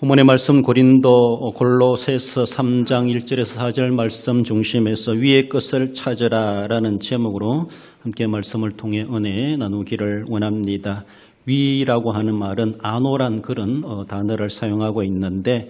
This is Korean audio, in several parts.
본문의 말씀 골로새서 3장 1절에서 4절 말씀 중심에서 위의 것을 찾으라라는 제목으로 함께 말씀을 통해 은혜 나누기를 원합니다. 위라고 하는 말은 아노란 그런 단어를 사용하고 있는데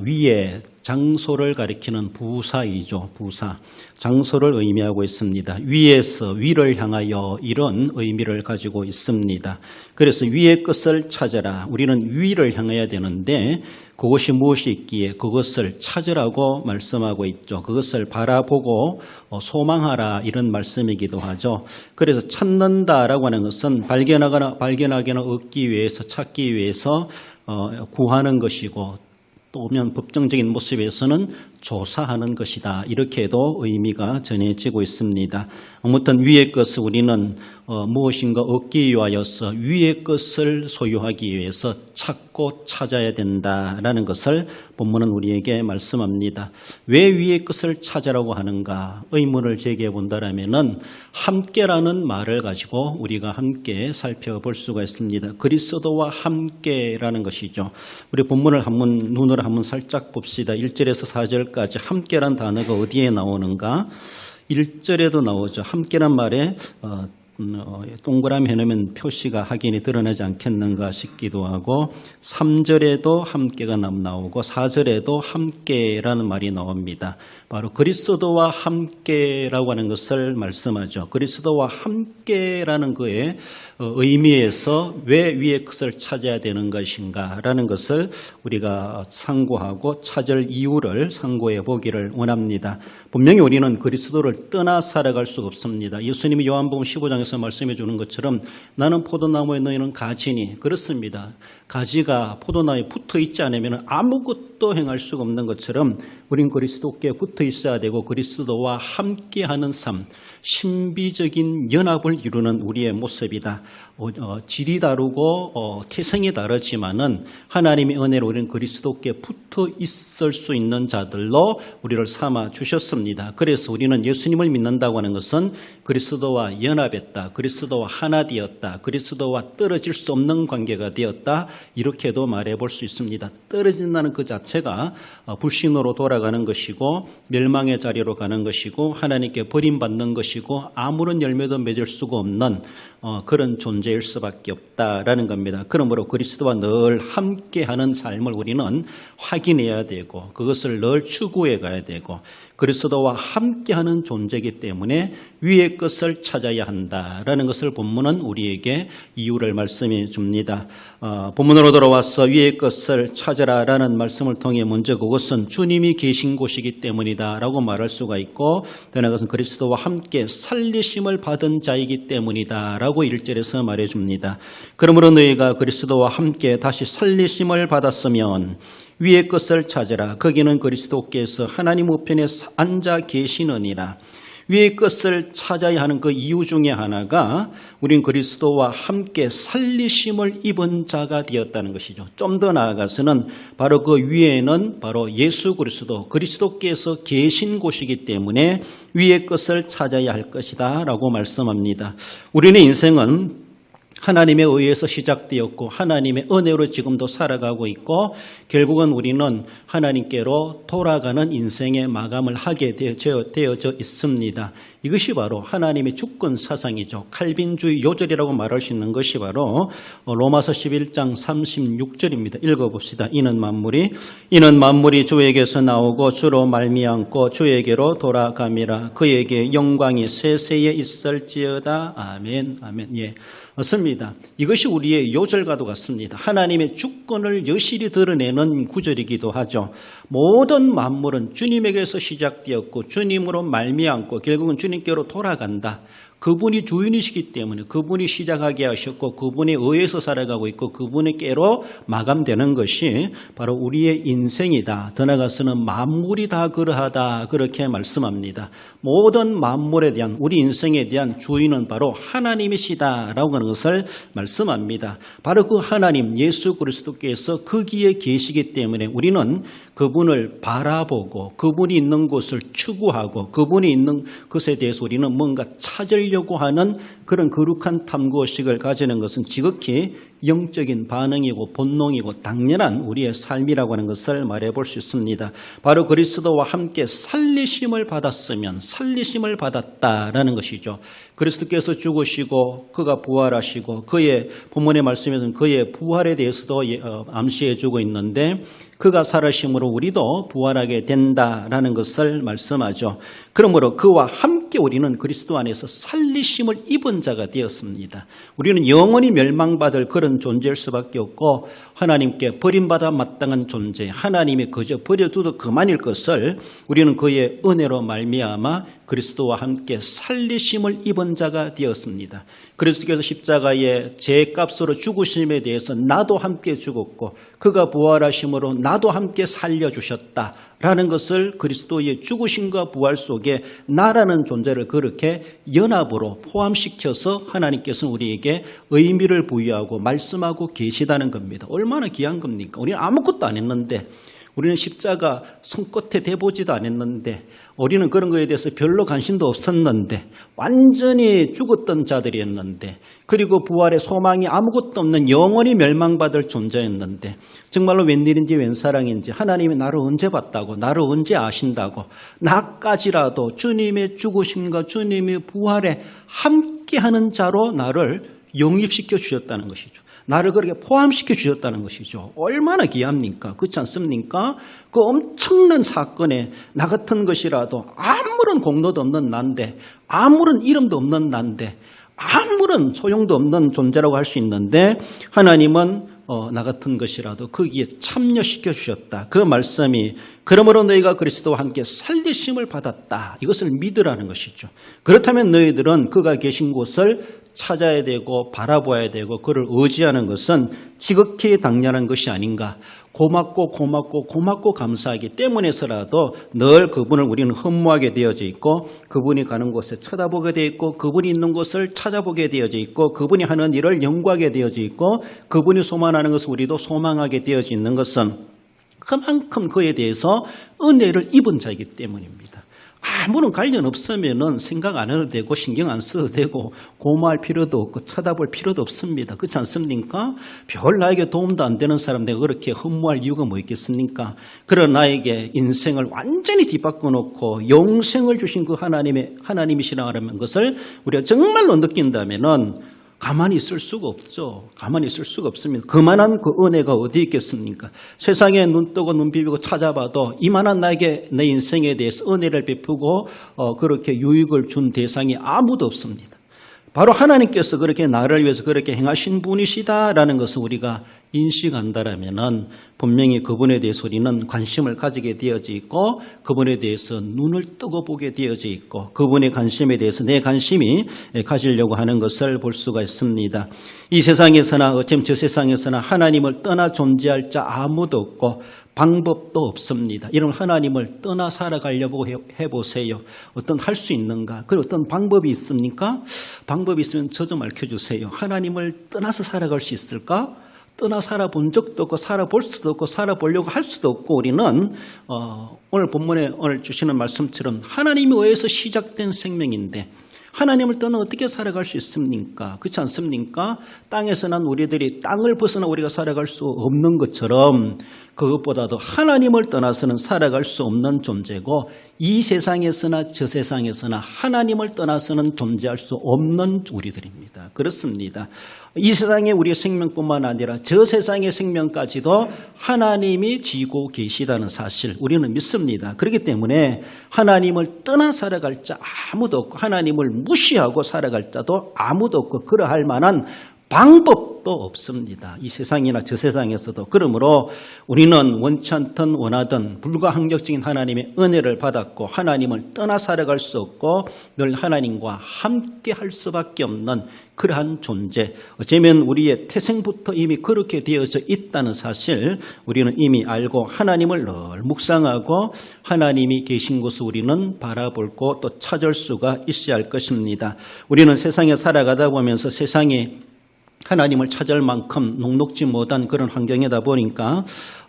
위의 장소를 가리키는 부사이죠. 부사. 장소를 의미하고 있습니다. 위에서 위를 향하여 이런 의미를 가지고 있습니다. 그래서 위의 것을 찾아라. 우리는 위를 향해야 되는데 그것이 무엇이 있기에 그것을 찾으라고 말씀하고 있죠. 그것을 바라보고 소망하라 이런 말씀이기도 하죠. 그래서 찾는다라고 하는 것은 발견하거나 얻기 위해서 찾기 위해서 구하는 것이고 또면 법정적인 모습에서는 조사하는 것이다. 이렇게도 의미가 전해지고 있습니다. 아무튼 위의 것을 우리는 무엇인가 얻기 위하여서 위의 것을 소유하기 위해서 찾고 찾아야 된다라는 것을 본문은 우리에게 말씀합니다. 왜 위의 것을 찾으라고 하는가? 의문을 제기해 본다라면은 함께라는 말을 가지고 우리가 함께 살펴볼 수가 있습니다. 그리스도와 함께라는 것이죠. 우리 본문을 눈으로 한번 살짝 봅시다. 1절에서 4절 까지 함께란 단어가 어디에 나오는가? 1절에도 나오죠. 함께란 말에 동그라미 해놓으면 표시가 확인이 드러나지 않겠는가 싶기도 하고 3절에도 함께가 나오고 4절에도 함께라는 말이 나옵니다. 바로 그리스도와 함께라고 하는 것을 말씀하죠. 그리스도와 함께라는 그의 의미에서 왜 위의 것을 찾아야 되는 것인가 라는 것을 우리가 상고하고 찾을 이유를 상고해 보기를 원합니다. 분명히 우리는 그리스도를 떠나 살아갈 수가 없습니다. 예수님이 요한복음 15장에서 말씀해 주는 것처럼 나는 포도나무에 너희는 가지니 그렇습니다. 가지가 포도나무에 붙어 있지 않으면 아무것도 행할 수가 없는 것처럼 우린 그리스도께 붙어 있어야 되고 그리스도와 함께하는 삶, 신비적인 연합을 이루는 우리의 모습이다. 질이 다르고 태생이 다르지만은 하나님의 은혜로 우리는 그리스도께 붙어 있을 수 있는 자들로 우리를 삼아 주셨습니다. 그래서 우리는 예수님을 믿는다고 하는 것은 그리스도와 연합했다. 그리스도와 하나 되었다. 그리스도와 떨어질 수 없는 관계가 되었다. 이렇게도 말해볼 수 있습니다. 떨어진다는 그 자체가 불신으로 돌아가는 것이고 멸망의 자리로 가는 것이고 하나님께 버림받는 것이고 아무런 열매도 맺을 수가 없는 그런 존재일 수밖에 없다라는 겁니다. 그러므로 그리스도와 늘 함께하는 삶을 우리는 확인해야 되고 그것을 늘 추구해 가야 되고 그리스도와 함께하는 존재이기 때문에 위의 것을 찾아야 한다라는 것을 본문은 우리에게 이유를 말씀해 줍니다. 본문으로 돌아와서 위의 것을 찾으라라는 말씀을 통해 먼저 그것은 주님이 계신 곳이기 때문이다라고 말할 수가 있고 더 나아가서는 그리스도와 함께 살리심을 받은 자이기 때문이다라고 1절에서 말해줍니다. 그러므로 너희가 그리스도와 함께 다시 살리심을 받았으면 위의 것을 찾으라. 거기는 그리스도께서 하나님 우편에 앉아 계시느니라. 위의 것을 찾아야 하는 그 이유 중에 하나가 우린 그리스도와 함께 살리심을 입은 자가 되었다는 것이죠. 좀 더 나아가서는 바로 그 위에는 바로 예수 그리스도께서 계신 곳이기 때문에 위의 것을 찾아야 할 것이다 라고 말씀합니다. 우리는 인생은 하나님에 의해서 시작되었고 하나님의 은혜로 지금도 살아가고 있고 결국은 우리는 하나님께로 돌아가는 인생의 마감을 하게 되어져 있습니다. 이것이 바로 하나님의 주권 사상이죠. 칼빈주의 요절이라고 말할 수 있는 것이 바로 로마서 11장 36절입니다. 읽어봅시다. 이는 만물이 주에게서 나오고 주로 말미암고 주에게로 돌아감이라. 그에게 영광이 세세에 있을지어다. 아멘. 아멘. 예. 맞습니다. 이것이 우리의 요절과도 같습니다. 하나님의 주권을 여실히 드러내는 구절이기도 하죠. 모든 만물은 주님에게서 시작되었고 주님으로 말미암고 결국은 주님께로 돌아간다. 그분이 주인이시기 때문에 그분이 시작하게 하셨고 그분에 의해서 살아가고 있고 그분에게로 마감되는 것이 바로 우리의 인생이다. 더 나아가서는 만물이 다 그러하다. 그렇게 말씀합니다. 모든 만물에 대한 우리 인생에 대한 주인은 바로 하나님이시다라고 하는 것을 말씀합니다. 바로 그 하나님 예수 그리스도께서 거기에 계시기 때문에 우리는 그분을 바라보고 그분이 있는 곳을 추구하고 그분이 있는 것에 대해서 우리는 뭔가 찾으려고 하는 그런 거룩한 탐구의식을 가지는 것은 지극히 영적인 반응이고 본능이고 당연한 우리의 삶이라고 하는 것을 말해볼 수 있습니다. 바로 그리스도와 함께 살리심을 받았으면 살리심을 받았다라는 것이죠. 그리스도께서 죽으시고 그가 부활하시고 그의 본문의 말씀에서는 그의 부활에 대해서도 암시해 주고 있는데 그가 살아심으로 우리도 부활하게 된다라는 것을 말씀하죠. 그러므로 그와 함께 우리는 그리스도 안에서 살리심을 입은 자가 되었습니다. 우리는 영원히 멸망받을 그런 존재일 수밖에 없고 하나님께 버림받아 마땅한 존재, 하나님이 그저 버려두도 그만일 것을 우리는 그의 은혜로 말미암아 그리스도와 함께 살리심을 입은 자가 되었습니다. 그리스도께서 십자가에 제 값으로 죽으심에 대해서 나도 함께 죽었고 그가 부활하심으로 나도 함께 살려주셨다라는 것을 그리스도의 죽으심과 부활 속에 나라는 존재를 그렇게 연합으로 포함시켜서 하나님께서는 우리에게 의미를 부여하고 말씀하고 계시다는 겁니다. 얼마나 귀한 겁니까? 우리는 아무것도 안 했는데 우리는 십자가 손끝에 대보지도 않았는데 우리는 그런 거에 대해서 별로 관심도 없었는데 완전히 죽었던 자들이었는데 그리고 부활의 소망이 아무것도 없는 영원히 멸망받을 존재였는데 정말로 웬일인지 웬사랑인지 하나님이 나를 언제 봤다고 나를 언제 아신다고 나까지라도 주님의 죽으심과 주님의 부활에 함께하는 자로 나를 영입시켜 주셨다는 것이죠. 나를 그렇게 포함시켜 주셨다는 것이죠. 얼마나 귀합니까? 그렇지 않습니까? 그 엄청난 사건에 나 같은 것이라도 아무런 공로도 없는 난데 아무런 이름도 없는 난데 아무런 소용도 없는 존재라고 할 수 있는데 하나님은 나 같은 것이라도 거기에 참여시켜 주셨다. 그 말씀이 그러므로 너희가 그리스도와 함께 살리심을 받았다. 이것을 믿으라는 것이죠. 그렇다면 너희들은 그가 계신 곳을 찾아야 되고 바라봐야 되고 그를 의지하는 것은 지극히 당연한 것이 아닌가. 고맙고 감사하기 때문에서라도 늘 그분을 우리는 흠모하게 되어져 있고 그분이 가는 곳에 쳐다보게 되어 있고 그분이 있는 곳을 찾아보게 되어져 있고 그분이 하는 일을 연구하게 되어져 있고 그분이 소망하는 것을 우리도 소망하게 되어져 있는 것은 그만큼 그에 대해서 은혜를 입은 자이기 때문입니다. 아무런 관련 없으면은 생각 안 해도 되고 신경 안 써도 되고 고마워할 필요도 없고 쳐다볼 필요도 없습니다. 그렇지 않습니까? 별 나에게 도움도 안 되는 사람 내가 그렇게 흠모할 이유가 뭐 있겠습니까? 그런 나에게 인생을 완전히 뒤바꿔 놓고 영생을 주신 그 하나님이시라는 것을 우리가 정말로 느낀다면은 가만히 있을 수가 없죠. 가만히 있을 수가 없습니다. 그만한 그 은혜가 어디 있겠습니까? 세상에 눈 뜨고 눈 비비고 찾아봐도 이만한 나에게 내 인생에 대해서 은혜를 베푸고 그렇게 유익을 준 대상이 아무도 없습니다. 바로 하나님께서 그렇게 나를 위해서 그렇게 행하신 분이시다라는 것을 우리가 인식한다라면은 분명히 그분에 대해서 우리는 관심을 가지게 되어져 있고 그분에 대해서 눈을 뜨고 보게 되어져 있고 그분의 관심에 대해서 내 관심이 가지려고 하는 것을 볼 수가 있습니다. 이 세상에서나 어쩌면 저 세상에서나 하나님을 떠나 존재할 자 아무도 없고 방법도 없습니다. 이런 하나님을 떠나 살아가려고 해보세요. 어떤 할 수 있는가? 그리고 어떤 방법이 있습니까? 방법이 있으면 저 좀 알려주세요. 하나님을 떠나서 살아갈 수 있을까? 떠나 살아본 적도 없고 살아볼 수도 없고 살아보려고 할 수도 없고 우리는 오늘 본문에 오늘 주시는 말씀처럼 하나님에 의해서 시작된 생명인데 하나님을 떠나 어떻게 살아갈 수 있습니까? 그렇지 않습니까? 땅에서 난 우리들이 땅을 벗어나 우리가 살아갈 수 없는 것처럼 그것보다도 하나님을 떠나서는 살아갈 수 없는 존재고 이 세상에서나 저 세상에서나 하나님을 떠나서는 존재할 수 없는 우리들입니다. 그렇습니다. 이 세상의 우리의 생명뿐만 아니라 저 세상의 생명까지도 하나님이 지고 계시다는 사실 우리는 믿습니다. 그렇기 때문에 하나님을 떠나 살아갈 자 아무도 없고 하나님을 무시하고 살아갈 자도 아무도 없고 그러할 만한 방법도 없습니다. 이 세상이나 저 세상에서도. 그러므로 우리는 원치 않든 원하든 불가항력적인 하나님의 은혜를 받았고 하나님을 떠나 살아갈 수 없고 늘 하나님과 함께 할 수밖에 없는 그러한 존재. 어쩌면 우리의 태생부터 이미 그렇게 되어져 있다는 사실 우리는 이미 알고 하나님을 늘 묵상하고 하나님이 계신 곳을 우리는 바라보고 또 찾을 수가 있어야 할 것입니다. 우리는 세상에 살아가다 보면서 세상에 하나님을 찾을 만큼 녹록지 못한 그런 환경이다 보니까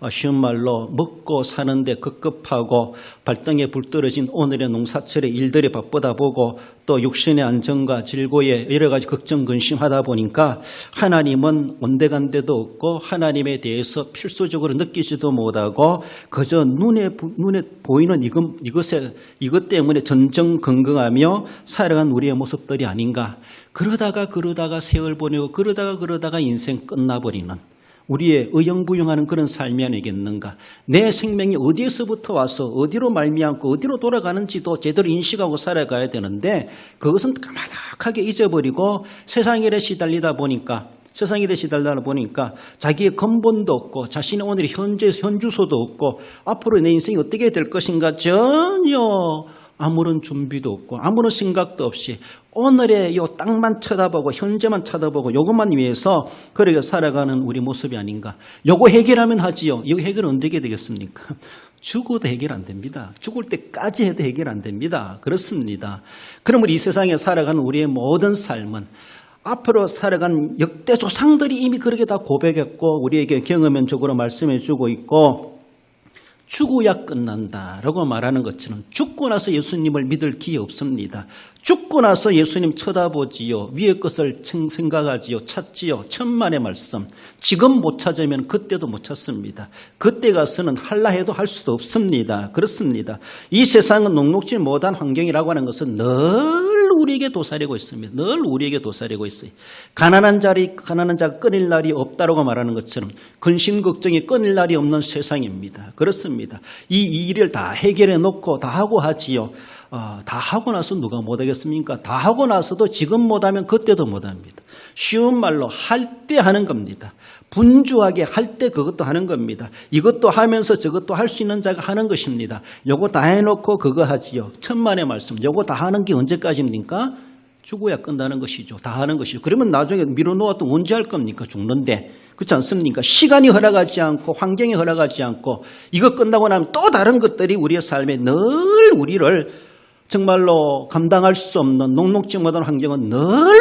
쉬운 말로 먹고 사는데 급급하고 발등에 불 떨어진 오늘의 농사철의 일들이 바쁘다 보고 또 육신의 안정과 질고에 여러 가지 걱정 근심하다 보니까 하나님은 온데간데도 없고 하나님에 대해서 필수적으로 느끼지도 못하고 그저 눈에 보이는 이것 때문에 전전긍긍하며 살아간 우리의 모습들이 아닌가. 그러다가 세월 보내고 그러다가 인생 끝나버리는 우리의 의영부영하는 그런 삶이 아니겠는가. 내 생명이 어디에서부터 와서 어디로 말미암고 어디로 돌아가는지도 제대로 인식하고 살아가야 되는데 그것은 까마득하게 잊어버리고 세상 일에 시달리다 보니까 자기의 근본도 없고 자신의 오늘의 현주소도 없고 앞으로 내 인생이 어떻게 될 것인가 전혀 아무런 준비도 없고 아무런 생각도 없이 오늘의 요 땅만 쳐다보고 현재만 쳐다보고 이것만 위해서 그렇게 살아가는 우리 모습이 아닌가. 요거 해결하면 하지요. 이거 해결은 언제 되겠습니까? 죽어도 해결 안 됩니다. 죽을 때까지 해도 해결 안 됩니다. 그렇습니다. 그러면 이 세상에 살아가는 우리의 모든 삶은 앞으로 살아간 역대 조상들이 이미 그렇게 다 고백했고 우리에게 경험적으로 말씀해 주고 있고 죽어야 끝난다라고 말하는 것처럼 죽고 나서 예수님을 믿을 기회 없습니다. 죽고 나서 예수님 쳐다보지요. 위의 것을 생각하지요. 찾지요. 천만의 말씀. 지금 못 찾으면 그때도 못 찾습니다. 그때 가서는 할라 해도 할 수도 없습니다. 그렇습니다. 이 세상은 녹록지 못한 환경이라고 하는 것은 늘 우리에게 도사리고 있습니다. 늘 우리에게 도사리고 있어요. 가난한 자가 끊일 날이 없다라고 말하는 것처럼 근심 걱정이 끊일 날이 없는 세상입니다. 그렇습니다. 이 일을 다 해결해 놓고 다 하고 하지요. 다 하고 나서 누가 못하겠습니까? 다 하고 나서도 지금 못하면 그때도 못합니다. 쉬운 말로 할 때 하는 겁니다. 분주하게 할 때 그것도 하는 겁니다. 이것도 하면서 저것도 할 수 있는 자가 하는 것입니다. 요거 다 해놓고 그거 하지요. 천만의 말씀. 요거 다 하는 게 언제까지입니까? 죽어야 끝나는 것이죠. 다 하는 것이죠. 그러면 나중에 미뤄놓았던 언제 할 겁니까? 죽는데. 그렇지 않습니까? 시간이 허락하지 않고 환경이 허락하지 않고 이거 끝나고 나면 또 다른 것들이 우리의 삶에 늘 우리를 정말로 감당할 수 없는 녹록지 못한 환경은 늘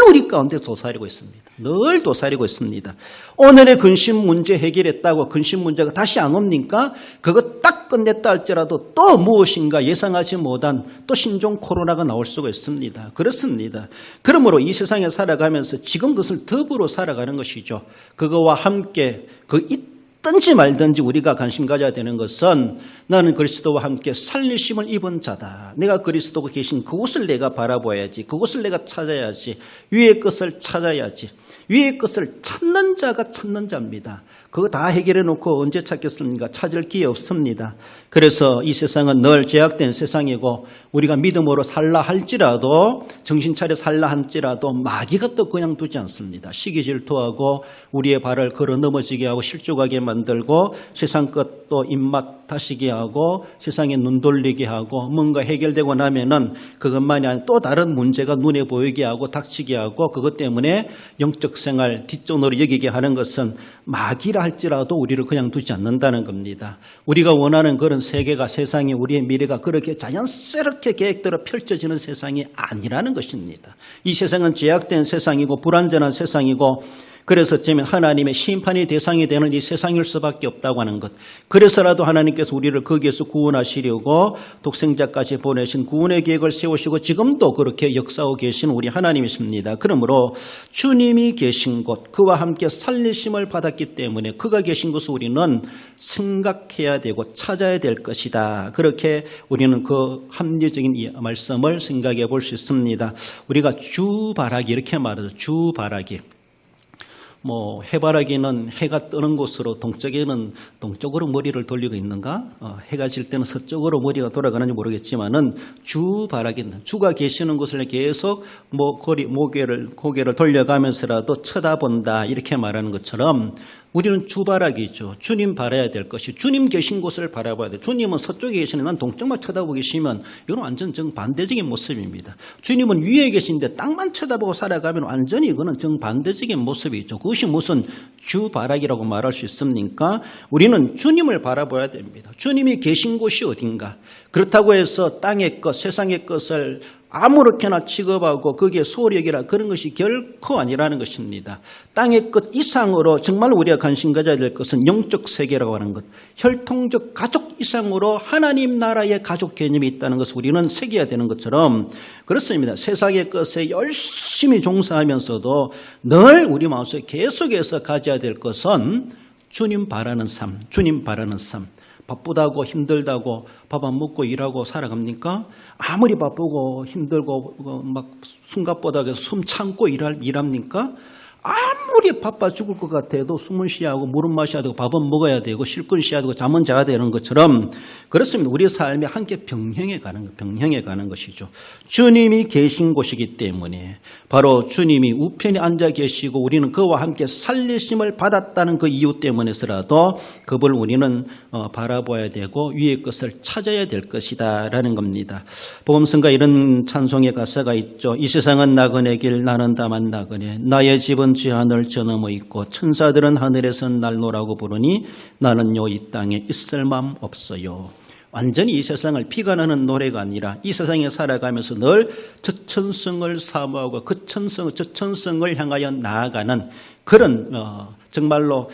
우리 가운데 도사리고 있습니다. 늘 도사리고 있습니다. 오늘의 근심 문제 해결했다고 근심 문제가 다시 안 옵니까? 그거 딱 끝냈다 할지라도 또 무엇인가 예상하지 못한 또 신종 코로나가 나올 수가 있습니다. 그렇습니다. 그러므로 이 세상에 살아가면서 지금 그것을 더불어 살아가는 것이죠. 그거와 함께 있든지 말든지 우리가 관심 가져야 되는 것은 나는 그리스도와 함께 살리심을 입은 자다. 내가 그리스도가 계신 그곳을 내가 바라봐야지. 그곳을 내가 찾아야지. 위의 것을 찾아야지. 위의 것을 찾는 자가 찾는 자입니다. 그거 다 해결해 놓고 언제 찾겠습니까? 찾을 기회 없습니다. 그래서 이 세상은 늘 제약된 세상이고 우리가 믿음으로 살라 할지라도 정신 차려 살라 할지라도 마귀가 또 그냥 두지 않습니다. 시기 질투하고 우리의 발을 걸어 넘어지게 하고 실족하게 만들고 세상 것도 입맛 다시게 하고 세상에 눈 돌리게 하고 뭔가 해결되고 나면은 그것만이 아니라 또 다른 문제가 눈에 보이게 하고 닥치게 하고 그것 때문에 영적 생활 뒷전으로 여기게 하는 것은 마귀라 할지라도 우리를 그냥 두지 않는다는 겁니다. 우리가 원하는 그런 세계가 세상이 우리의 미래가 그렇게 자연스럽게 계획대로 펼쳐지는 세상이 아니라는 것입니다. 이 세상은 제약된 세상이고 불완전한 세상이고 그래서 어쩌면 하나님의 심판의 대상이 되는 이 세상일 수밖에 없다고 하는 것. 그래서라도 하나님께서 우리를 거기에서 구원하시려고 독생자까지 보내신 구원의 계획을 세우시고 지금도 그렇게 역사하고 계신 우리 하나님이십니다. 그러므로 주님이 계신 곳, 그와 함께 살리심을 받았기 때문에 그가 계신 곳을 우리는 생각해야 되고 찾아야 될 것이다. 그렇게 우리는 그 합리적인 이 말씀을 생각해 볼 수 있습니다. 우리가 주바라기 이렇게 말하죠. 주바라기. 해바라기는 해가 뜨는 곳으로 동쪽으로 머리를 돌리고 있는가? 해가 질 때는 서쪽으로 머리가 돌아가는지 모르겠지만은 주바라기는 주가 계시는 곳을 계속 고개를 돌려가면서라도 쳐다본다 이렇게 말하는 것처럼 우리는 주바라기죠. 주님 바라야 될 것이 주님 계신 곳을 바라봐야 돼. 주님은 서쪽에 계시는 난 동쪽만 쳐다보고 계시면 이건 완전 정반대적인 모습입니다. 주님은 위에 계신데 땅만 쳐다보고 살아가면 완전히 이거는 정반대적인 모습이죠. 그것이 무슨 주바라기라고 말할 수 있습니까? 우리는 주님을 바라봐야 됩니다. 주님이 계신 곳이 어딘가. 그렇다고 해서 땅의 것, 세상의 것을 아무렇게나 취급하고 거기에 소력이라 그런 것이 결코 아니라는 것입니다. 땅의 끝 이상으로 정말 우리가 관심 가져야 될 것은 영적 세계라고 하는 것, 혈통적 가족 이상으로 하나님 나라의 가족 개념이 있다는 것을 우리는 새겨야 되는 것처럼 그렇습니다. 세상의 것에 열심히 종사하면서도 늘 우리 마음속에 계속해서 가져야 될 것은 주님 바라는 삶, 주님 바라는 삶. 바쁘다고 힘들다고 밥 안 먹고 일하고 살아갑니까? 아무리 바쁘고 힘들고 막 숨가쁘다고 숨 참고 일합니까? 아무리 바빠 죽을 것 같아도 숨은 쉬어야 하고 물은 마셔야 되고 밥은 먹어야 되고 실컷 쉬어야 되고 잠은 자야 되는 것처럼 그렇습니다. 우리의 삶이 함께 병행해 가는 것이죠. 주님이 계신 곳이기 때문에 바로 주님이 우편에 앉아 계시고 우리는 그와 함께 살리심을 받았다는 그 이유 때문에서라도 그분을 우리는 바라봐야 되고 위의 것을 찾아야 될 것이다 라는 겁니다. 복음성가 이런 찬송의 가사가 있죠. 이 세상은 나그네 길 나는 다만 나그네 나의 집은 지 하늘 저 넘어 있고 천사들은 하늘에서 날 노라고 부르니 나는요 이 땅에 있을 맘 없어요. 완전히 이 세상을 비관하는 노래가 아니라 이 세상에 살아가면서 늘 저천성을 사모하고 저천성을 향하여 나아가는 그런 정말로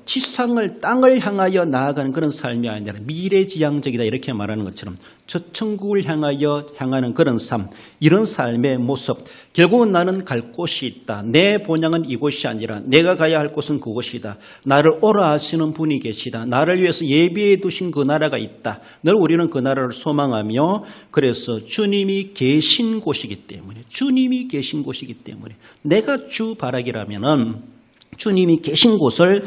지상을 땅을 향하여 나아가는 그런 삶이 아니라 미래지향적이다 이렇게 말하는 것처럼 저천국을 향하는 그런 삶, 이런 삶의 모습. 결국은 나는 갈 곳이 있다. 내 본향은 이곳이 아니라 내가 가야 할 곳은 그곳이다. 나를 오라 하시는 분이 계시다. 나를 위해서 예비해 두신 그 나라가 있다. 늘 우리는 그 나라를 소망하며 그래서 주님이 계신 곳이기 때문에 내가 주 바라기라면은 주님이 계신 곳을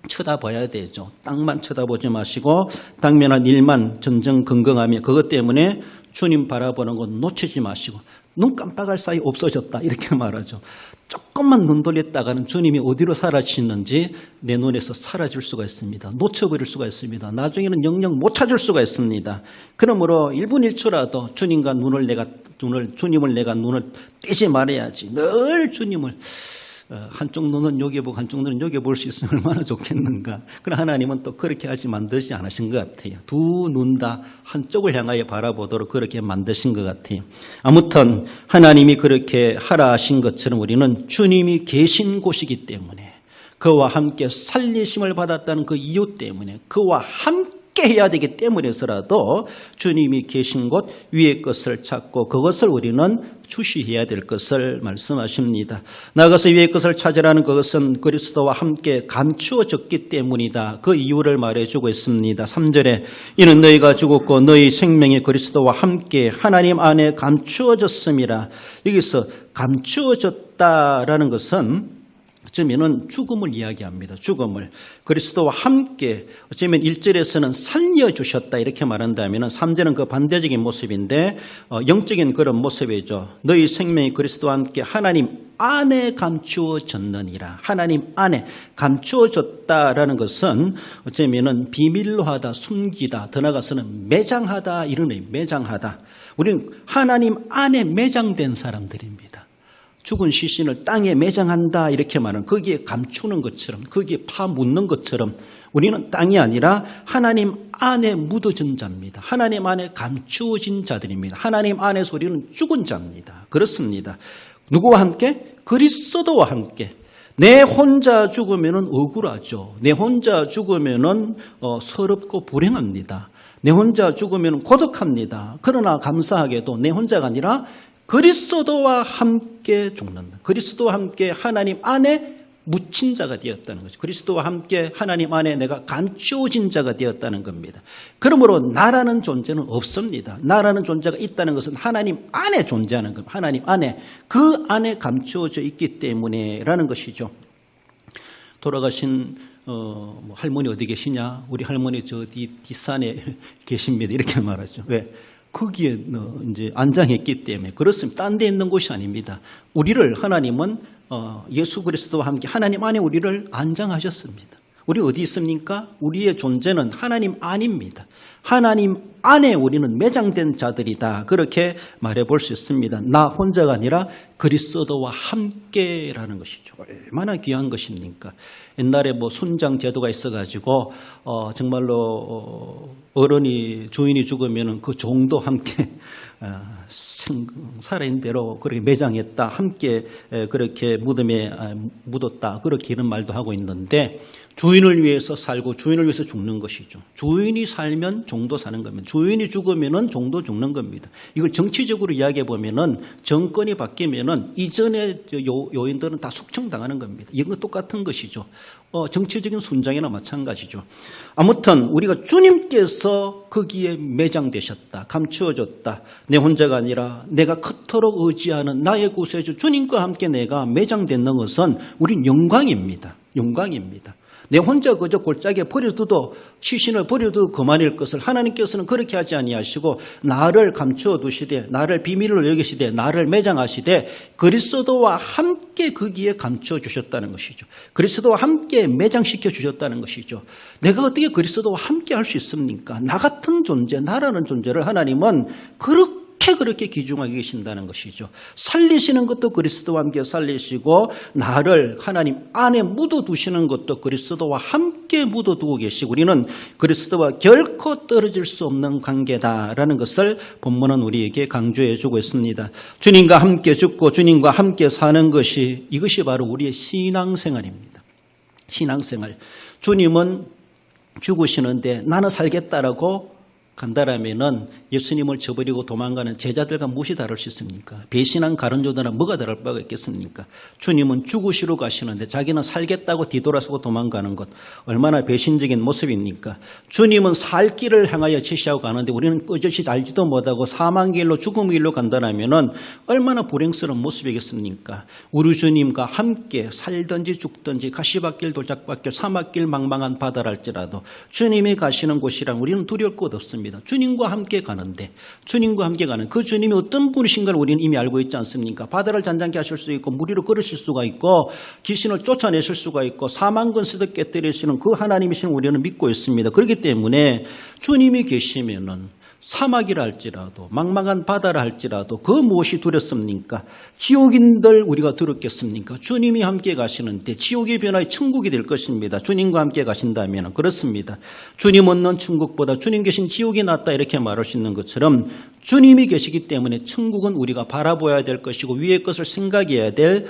쳐다봐야 되죠. 땅만 쳐다보지 마시고 당면한 일만 전전긍긍하며 그것 때문에 주님 바라보는 건 놓치지 마시고 눈 깜빡할 사이 없어졌다 이렇게 말하죠. 조금만 눈 돌렸다가는 주님이 어디로 사라지는지 내 눈에서 사라질 수가 있습니다. 놓쳐버릴 수가 있습니다. 나중에는 영영 못 찾을 수가 있습니다. 그러므로 1분 1초라도 주님을 내가 눈을 떼지 말아야지. 늘 주님을 한쪽 눈은 여기 보고 한쪽 눈은 여기 볼 수 있으면 얼마나 좋겠는가. 그러나 하나님은 또 그렇게 하지 만드시지 않으신 것 같아요. 두 눈 다 한쪽을 향하여 바라보도록 그렇게 만드신 것 같아요. 아무튼 하나님이 그렇게 하라 하신 것처럼 우리는 주님이 계신 곳이기 때문에 그와 함께 살리심을 받았다는 그 이유 때문에 그와 함께 해야 되기 때문에서라도 주님이 계신 곳 위의 것을 찾고 그것을 우리는 주시해야 될 것을 말씀하십니다. 나아가서 위의 것을 찾으라는 그것은 그리스도와 함께 감추어졌기 때문이다. 그 이유를 말해주고 있습니다. 3절에 이는 너희가 죽었고 너희 생명이 그리스도와 함께 하나님 안에 감추어졌음이라. 여기서 감추어졌다라는 것은 어쩌면 죽음을 이야기합니다. 죽음을. 그리스도와 함께 어쩌면 1절에서는 살려주셨다 이렇게 말한다면 3절은 그 반대적인 모습인데 영적인 그런 모습이죠. 너희 생명이 그리스도와 함께 하나님 안에 감추어졌느니라. 하나님 안에 감추어졌다라는 것은 어쩌면 비밀로 하다, 숨기다, 더 나아가서는 매장하다 이런 의미, 매장하다. 우리는 하나님 안에 매장된 사람들입니다. 죽은 시신을 땅에 매장한다 이렇게 말하는 거기에 감추는 것처럼 거기에 파묻는 것처럼 우리는 땅이 아니라 하나님 안에 묻어진 자입니다. 하나님 안에 감추어진 자들입니다. 하나님 안에서 우리는 죽은 자입니다. 그렇습니다. 누구와 함께? 그리스도와 함께. 내 혼자 죽으면 억울하죠. 내 혼자 죽으면 서럽고 불행합니다. 내 혼자 죽으면 고독합니다. 그러나 감사하게도 내 혼자가 아니라 그리스도와 함께 죽는다. 그리스도와 함께 하나님 안에 묻힌 자가 되었다는 거죠. 그리스도와 함께 하나님 안에 내가 감추어진 자가 되었다는 겁니다. 그러므로 나라는 존재는 없습니다. 나라는 존재가 있다는 것은 하나님 안에 존재하는 겁니다. 하나님 안에, 그 안에 감추어져 있기 때문에라는 것이죠. 돌아가신 할머니 어디 계시냐? 우리 할머니 저 뒷산에 계십니다. 이렇게 말하죠. 왜? 거기에 이제 안장했기 때문에 그렇습니다. 딴 데 있는 곳이 아닙니다. 우리를 하나님은 예수 그리스도와 함께 하나님 안에 우리를 안장하셨습니다. 우리 어디 있습니까? 우리의 존재는 하나님 안입니다. 하나님 안에 우리는 매장된 자들이다. 그렇게 말해볼 수 있습니다. 나 혼자가 아니라 그리스도와 함께라는 것이죠. 얼마나 귀한 것입니까? 옛날에 순장 제도가 있어가지고 정말로 어른이 주인이 죽으면 그 종도 함께 살아있는 대로 그렇게 매장했다. 함께 그렇게 무덤에 묻었다. 그렇게 이런 말도 하고 있는데 주인을 위해서 살고 주인을 위해서 죽는 것이죠. 주인이 살면 종도 사는 겁니다. 주인이 죽으면은 종도 죽는 겁니다. 이걸 정치적으로 이야기해 보면은 정권이 바뀌면은 이전의 요인들은 다 숙청당하는 겁니다. 이건 똑같은 것이죠. 정치적인 순장이나 마찬가지죠. 아무튼 우리가 주님께서 거기에 매장되셨다. 감추어졌다. 내 혼자가 아니라 내가 그토록 의지하는 나의 구세주 주님과 함께 내가 매장되는 것은 우린 영광입니다. 영광입니다. 내 혼자 그저 골짜기에 버려둬도 시신을 버려도 그만일 것을 하나님께서는 그렇게 하지 아니하시고 나를 감추어 두시되 나를 비밀로 여기시되 나를 매장하시되 그리스도와 함께 거기에 감추어 주셨다는 것이죠. 그리스도와 함께 매장시켜 주셨다는 것이죠. 내가 어떻게 그리스도와 함께 할 수 있습니까? 나 같은 존재, 나라는 존재를 하나님은 그렇게 귀중하게 계신다는 것이죠. 살리시는 것도 그리스도와 함께 살리시고 나를 하나님 안에 묻어두시는 것도 그리스도와 함께 묻어두고 계시고 우리는 그리스도와 결코 떨어질 수 없는 관계다라는 것을 본문은 우리에게 강조해 주고 있습니다. 주님과 함께 죽고 주님과 함께 사는 것이 이것이 바로 우리의 신앙생활입니다. 신앙생활. 주님은 죽으시는데 나는 살겠다라고 간다라면은 예수님을 저버리고 도망가는 제자들과 무엇이 다를 수 있습니까? 배신한 가룟유다나 뭐가 다를 바가 있겠습니까? 주님은 죽으시러 가시는데 자기는 살겠다고 뒤돌아서고 도망가는 것 얼마나 배신적인 모습입니까? 주님은 살 길을 향하여 제시하고 가는데 우리는 어저씨 알지도 못하고 사망 길로 죽음의 길로 간다라면은 얼마나 불행스러운 모습이겠습니까? 우리 주님과 함께 살든지 죽든지 가시밭길 돌짝밭길 사막길 망망한 바다랄지라도 주님이 가시는 곳이란 우리는 두려울 것 없습니다. 주님과 함께 가는데 주님과 함께 가는 그 주님이 어떤 분이신가를 우리는 이미 알고 있지 않습니까? 바다를 잔잔케 하실 수 있고 무리로 걸으실 수가 있고 귀신을 쫓아내실 수가 있고 사망근세도 깨뜨리시는 그 하나님이신 우리는 믿고 있습니다. 그렇기 때문에 주님이 계시면은 사막이라 할지라도 망망한 바다라 할지라도 그 무엇이 두렵습니까? 지옥인들 우리가 두렵겠습니까? 주님이 함께 가시는데 지옥의 변화의 천국이 될 것입니다. 주님과 함께 가신다면 그렇습니다. 주님 없는 천국보다 주님 계신 지옥이 낫다 이렇게 말할 수 있는 것처럼 주님이 계시기 때문에 천국은 우리가 바라보아야 될 것이고 위의 것을 생각해야 될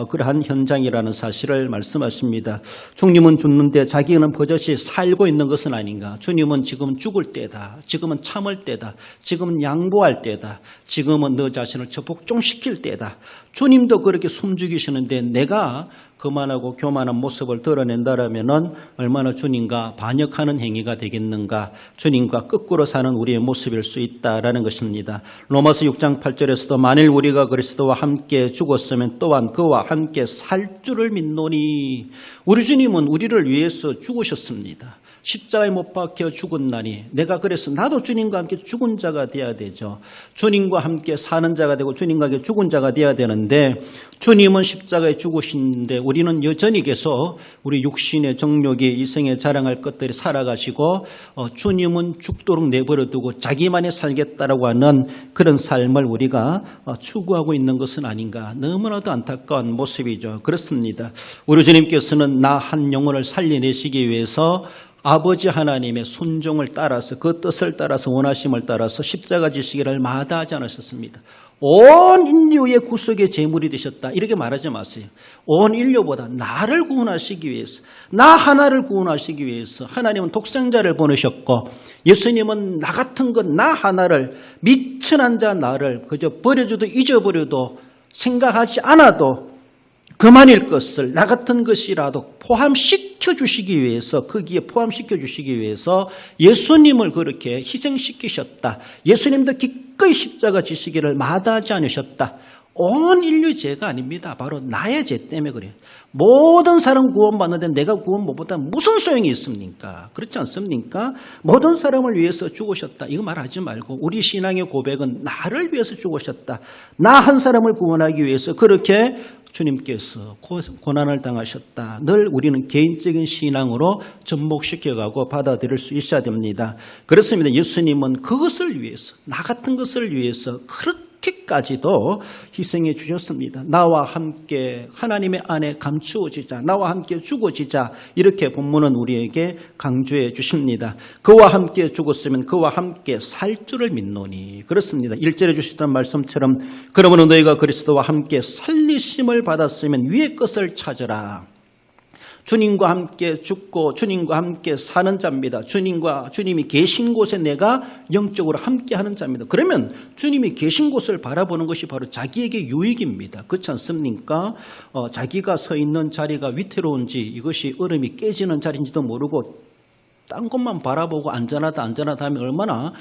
그러한 현장이라는 사실을 말씀하십니다. 주님은 죽는데 자기는 버젓이 살고 있는 것은 아닌가? 주님은 지금 죽을 때다. 지금은 참을 때다. 지금은 양보할 때다. 지금은 너 자신을 복종시킬 때다. 주님도 그렇게 숨죽이시는데 내가 거만하고 교만한 모습을 드러낸다라면 얼마나 주님과 반역하는 행위가 되겠는가. 주님과 거꾸로 사는 우리의 모습일 수 있다라는 것입니다. 로마서 6장 8절에서도 만일 우리가 그리스도와 함께 죽었으면 또한 그와 함께 살 줄을 믿노니. 우리 주님은 우리를 위해서 죽으셨습니다. 십자가에 못 박혀 죽은 날이 내가 그래서 나도 주님과 함께 죽은 자가 되어야 되죠. 주님과 함께 사는 자가 되고 주님과 함께 죽은 자가 되어야 되는데 주님은 십자가에 죽으신데 우리는 여전히 계속 우리 육신의 정욕이 이생에 자랑할 것들이 살아가시고 주님은 죽도록 내버려두고 자기만이 살겠다라고 하는 그런 삶을 우리가 추구하고 있는 것은 아닌가. 너무나도 안타까운 모습이죠. 그렇습니다. 우리 주님께서는 나 한 영혼을 살려내시기 위해서 아버지 하나님의 순종을 따라서 그 뜻을 따라서 원하심을 따라서 십자가 지시기를 마다하지 않으셨습니다. 온 인류의 구속의 제물이 되셨다. 이렇게 말하지 마세요. 온 인류보다 나를 구원하시기 위해서 나 하나를 구원하시기 위해서 하나님은 독생자를 보내셨고 예수님은 나 같은 것 나 하나를 미천한 자 나를 그저 버려줘도 잊어버려도 생각하지 않아도 그만일 것을 나 같은 것이라도 포함시켜 주시기 위해서 거기에 포함시켜 주시기 위해서 예수님을 그렇게 희생시키셨다. 예수님도 기꺼이 십자가 지시기를 마다하지 않으셨다. 온 인류 죄가 아닙니다. 바로 나의 죄 때문에 그래요. 모든 사람 구원받는데 내가 구원 못 받으면 무슨 소용이 있습니까? 그렇지 않습니까? 모든 사람을 위해서 죽으셨다. 이거 말하지 말고 우리 신앙의 고백은 나를 위해서 죽으셨다. 나 한 사람을 구원하기 위해서 그렇게 주님께서 고난을 당하셨다. 늘 우리는 개인적인 신앙으로 접목시켜가고 받아들일 수 있어야 됩니다. 그렇습니다. 예수님은 그것을 위해서 나 같은 것을 위해서 그렇게 죽기까지도 희생해 주셨습니다. 나와 함께 하나님의 안에 감추어지자, 나와 함께 죽어지자, 이렇게 본문은 우리에게 강조해 주십니다. 그와 함께 죽었으면 그와 함께 살 줄을 믿노니. 그렇습니다. 1절에 주시던 말씀처럼 그러므로 너희가 그리스도와 함께 살리심을 받았으면 위의 것을 찾으라. 주님과 함께 죽고 주님과 함께 사는 자입니다. 주님이 계신 곳에 내가 영적으로 함께하는 자입니다. 그러면 주님이 계신 곳을 바라보는 것이 바로 자기에게 유익입니다. 그렇지 않습니까? 자기가 서 있는 자리가 위태로운지 이것이 얼음이 깨지는 자리인지도 모르고 딴 것만 바라보고 안전하다 하면 얼마나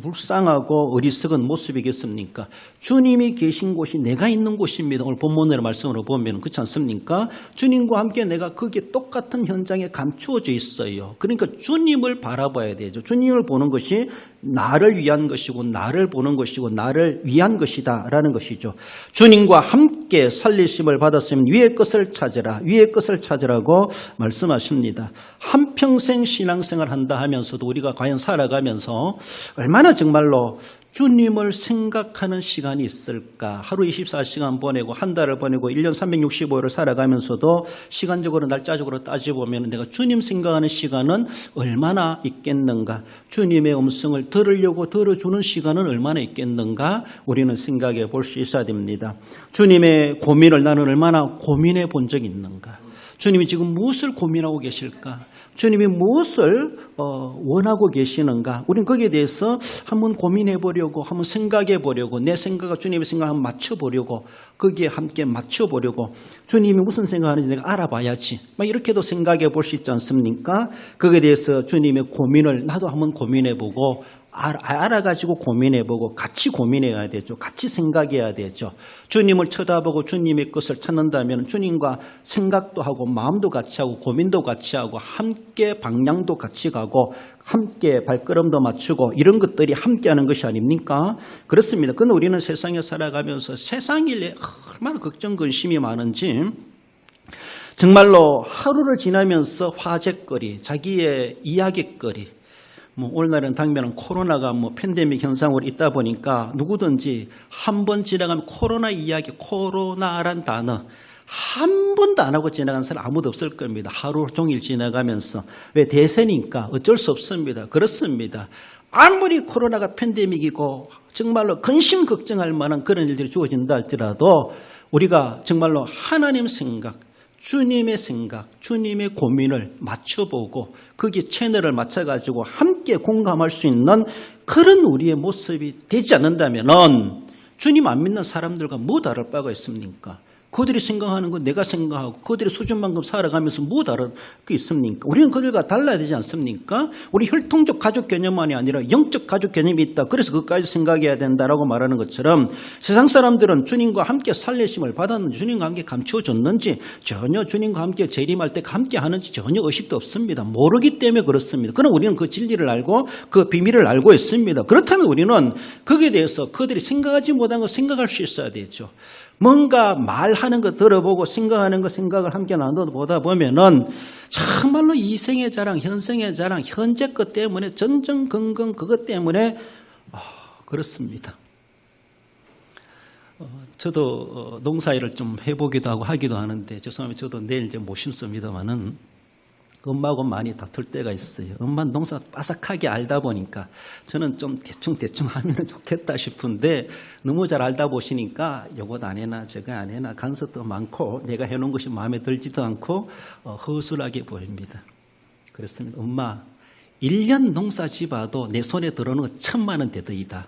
불쌍하고 어리석은 모습이겠습니까? 주님이 계신 곳이 내가 있는 곳입니다. 오늘 본문의 말씀으로 보면 그렇지 않습니까? 주님과 함께 내가 거기에 똑같은 현장에 감추어져 있어요. 그러니까 주님을 바라봐야 되죠. 주님을 보는 것이 나를 위한 것이고 나를 보는 것이고 나를 위한 것이다라는 것이죠. 주님과 함께 살리심을 받았으면 위의 것을 찾으라. 위의 것을 찾으라고 말씀하십니다. 한평생 신앙생활 한다 하면서도 우리가 과연 살아가면서 얼마나 정말로 주님을 생각하는 시간이 있을까? 하루 24시간 보내고 한 달을 보내고 1년 365일을 살아가면서도 시간적으로 날짜적으로 따져보면 내가 주님 생각하는 시간은 얼마나 있겠는가? 주님의 음성을 들으려고 들어주는 시간은 얼마나 있겠는가? 우리는 생각해 볼 수 있어야 됩니다. 주님의 고민을 나는 얼마나 고민해 본 적이 있는가? 주님이 지금 무엇을 고민하고 계실까? 주님이 무엇을 원하고 계시는가? 우리는 거기에 대해서 한번 고민해 보려고, 한번 생각해 보려고, 내 생각과 주님의 생각을 한번 맞춰보려고, 거기에 함께 맞춰보려고, 주님이 무슨 생각하는지 내가 알아봐야지, 막 이렇게도 생각해 볼 수 있지 않습니까? 거기에 대해서 주님의 고민을 나도 한번 고민해 보고, 알아가지고 고민해보고 같이 고민해야 되죠. 같이 생각해야 되죠. 주님을 쳐다보고 주님의 것을 찾는다면 주님과 생각도 하고 마음도 같이 하고 고민도 같이 하고 함께 방향도 같이 가고 함께 발걸음도 맞추고 이런 것들이 함께하는 것이 아닙니까? 그렇습니다. 그런데 우리는 세상에 살아가면서 세상 일에 얼마나 걱정 근심이 많은지 정말로 하루를 지나면서 화제거리, 자기의 이야기거리, 오늘날은 당면은 코로나가 팬데믹 현상으로 있다 보니까 누구든지 한 번 지나가면 코로나 이야기, 코로나란 단어 한 번도 안 하고 지나간 사람 아무도 없을 겁니다. 하루 종일 지나가면서. 왜? 대세니까 어쩔 수 없습니다. 그렇습니다. 아무리 코로나가 팬데믹이고 정말로 근심 걱정할 만한 그런 일들이 주어진다 할지라도 우리가 정말로 하나님 생각, 주님의 생각, 주님의 고민을 맞춰보고 거기에 채널을 맞춰가지고 함께 공감할 수 있는 그런 우리의 모습이 되지 않는다면 주님 안 믿는 사람들과 뭐 다를 바가 있습니까? 그들이 생각하는 건 내가 생각하고 그들의 수준만큼 살아가면서 뭐 다를 게 있습니까? 우리는 그들과 달라야 되지 않습니까? 우리 혈통적 가족 개념만이 아니라 영적 가족 개념이 있다. 그래서 그것까지 생각해야 된다라고 말하는 것처럼 세상 사람들은 주님과 함께 살리심을 받았는지 주님과 함께 감추어졌는지 전혀 주님과 함께 재림할 때 함께 하는지 전혀 의식도 없습니다. 모르기 때문에 그렇습니다. 그럼 우리는 그 진리를 알고 그 비밀을 알고 있습니다. 그렇다면 우리는 거기에 대해서 그들이 생각하지 못한 거 생각할 수 있어야 되죠. 뭔가 말하는 거 들어보고 생각하는 거 생각을 함께 나눠보다 보면은 정말로 이생의 자랑, 현생의 자랑, 현재 것 때문에 전전긍긍 그것 때문에 그렇습니다. 저도 농사일을 좀 해보기도 하고 하기도 하는데 죄송합니다. 저도 내일 이제 못 심습니다만은 엄마하고 많이 다툴 때가 있어요. 엄마는 농사 빠삭하게 알다 보니까 저는 좀 대충 하면 좋겠다 싶은데 너무 잘 알다 보시니까 요것 안 해나 저거 안 해나 간섭도 많고 내가 해놓은 것이 마음에 들지도 않고 허술하게 보입니다. 그렇습니다. 엄마 1년 농사 지어도 내 손에 들어오는 거 1,000만 원 대더이다.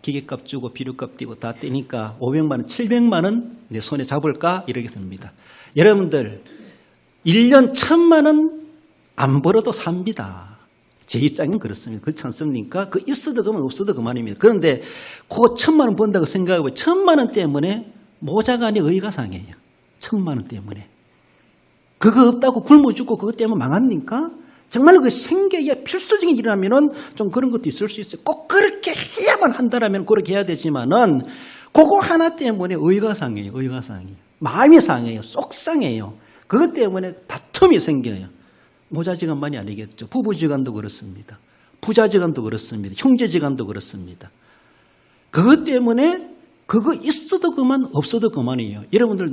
기계값 주고 비료값 띄고 다 떼니까 500만 원, 700만 원 내 손에 잡을까? 이러게 됩니다. 여러분들 1년 1,000만 원 안 벌어도 삽니다. 제 입장은 그렇습니다. 그렇지 않습니까? 그 있어도 그만 없어도 그만입니다. 그런데 그 1,000만 원 번다고 생각하고 1,000만 원 때문에 모자가 아니라 의가 상해요. 1,000만 원 때문에. 그거 없다고 굶어 죽고 그것 때문에 망합니까? 정말 그 생계에 필수적인 일이라면은 좀 그런 것도 있을 수 있어요. 꼭 그렇게 해야만 한다라면 그렇게 해야 되지만은 그거 하나 때문에 의가 상해요. 의가 상해요. 마음이 상해요. 속상해요. 그것 때문에 다툼이 생겨요. 모자지간만이 아니겠죠. 부부지간도 그렇습니다. 부자지간도 그렇습니다. 형제지간도 그렇습니다. 그것 때문에 그거 있어도 그만 없어도 그만이에요. 여러분들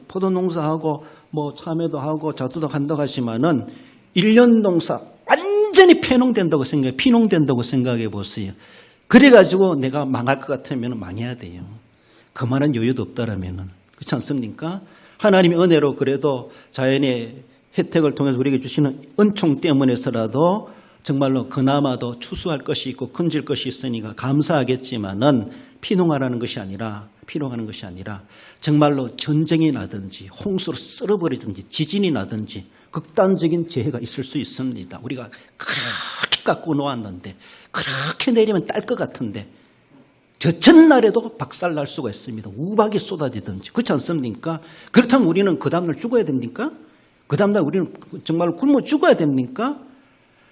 포도 농사하고 뭐 참외도 하고 자두도 한다고 하시면은 1년 농사 완전히 폐농된다고 생각해. 피농된다고 생각해 보세요. 그래가지고 내가 망할 것 같으면 망해야 돼요. 그만한 여유도 없다라면은. 그렇지 않습니까? 하나님의 은혜로 그래도 자연의 혜택을 통해서 우리에게 주시는 은총 때문에서라도 정말로 그나마도 추수할 것이 있고 큰질 것이 있으니까 감사하겠지만은 피농하는 것이 아니라 정말로 전쟁이 나든지 홍수로 썰어버리든지 지진이 나든지 극단적인 재해가 있을 수 있습니다. 우리가 그렇게 갖고 놓았는데 그렇게 내리면 딸 것 같은데 저 전날에도 박살날 수가 있습니다. 우박이 쏟아지든지. 그렇지 않습니까? 그렇다면 우리는 그 다음날 죽어야 됩니까? 그 다음날 우리는 정말로 굶어 죽어야 됩니까?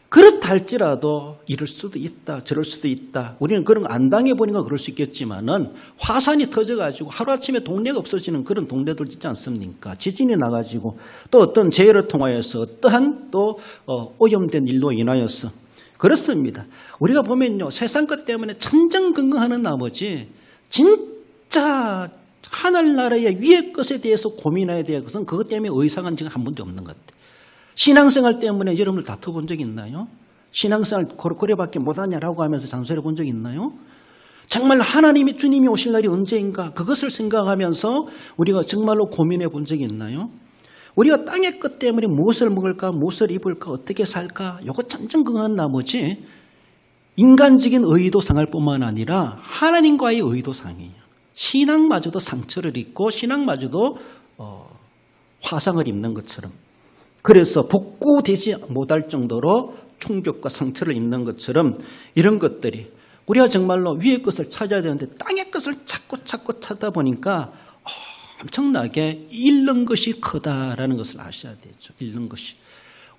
그렇다 할지라도 이럴 수도 있다, 저럴 수도 있다. 우리는 그런 거 안 당해보니까 그럴 수 있겠지만은 화산이 터져가지고 하루아침에 동네가 없어지는 그런 동네들 있지 않습니까? 지진이 나가지고 또 어떤 재해를 통하여서 어떠한 또 오염된 일로 인하여서 그렇습니다. 우리가 보면요, 세상 것 때문에 천정긍긍하는 나머지 진짜 하늘나라의 위의 것에 대해서 고민해야 될 것은 그것 때문에 의상한 적은 한 번도 없는 것 같아요. 신앙생활 때문에 여러분들 다퉈본 적 있나요? 신앙생활 그래밖에 못하냐라고 하면서 잔소리 본 적 있나요? 정말 하나님이 주님이 오실 날이 언제인가 그것을 생각하면서 우리가 정말로 고민해 본 적이 있나요? 우리가 땅의 것 때문에 무엇을 먹을까, 무엇을 입을까, 어떻게 살까 이거 천정긍긍한 나머지 인간적인 의도 상할 뿐만 아니라 하나님과의 의도 상이에요. 신앙마저도 상처를 입고 신앙마저도 화상을 입는 것처럼 그래서 복구되지 못할 정도로 충격과 상처를 입는 것처럼 이런 것들이 우리가 정말로 위의 것을 찾아야 되는데 땅의 것을 찾고 찾다 보니까 엄청나게 잃는 것이 크다라는 것을 아셔야 되죠. 잃는 것이.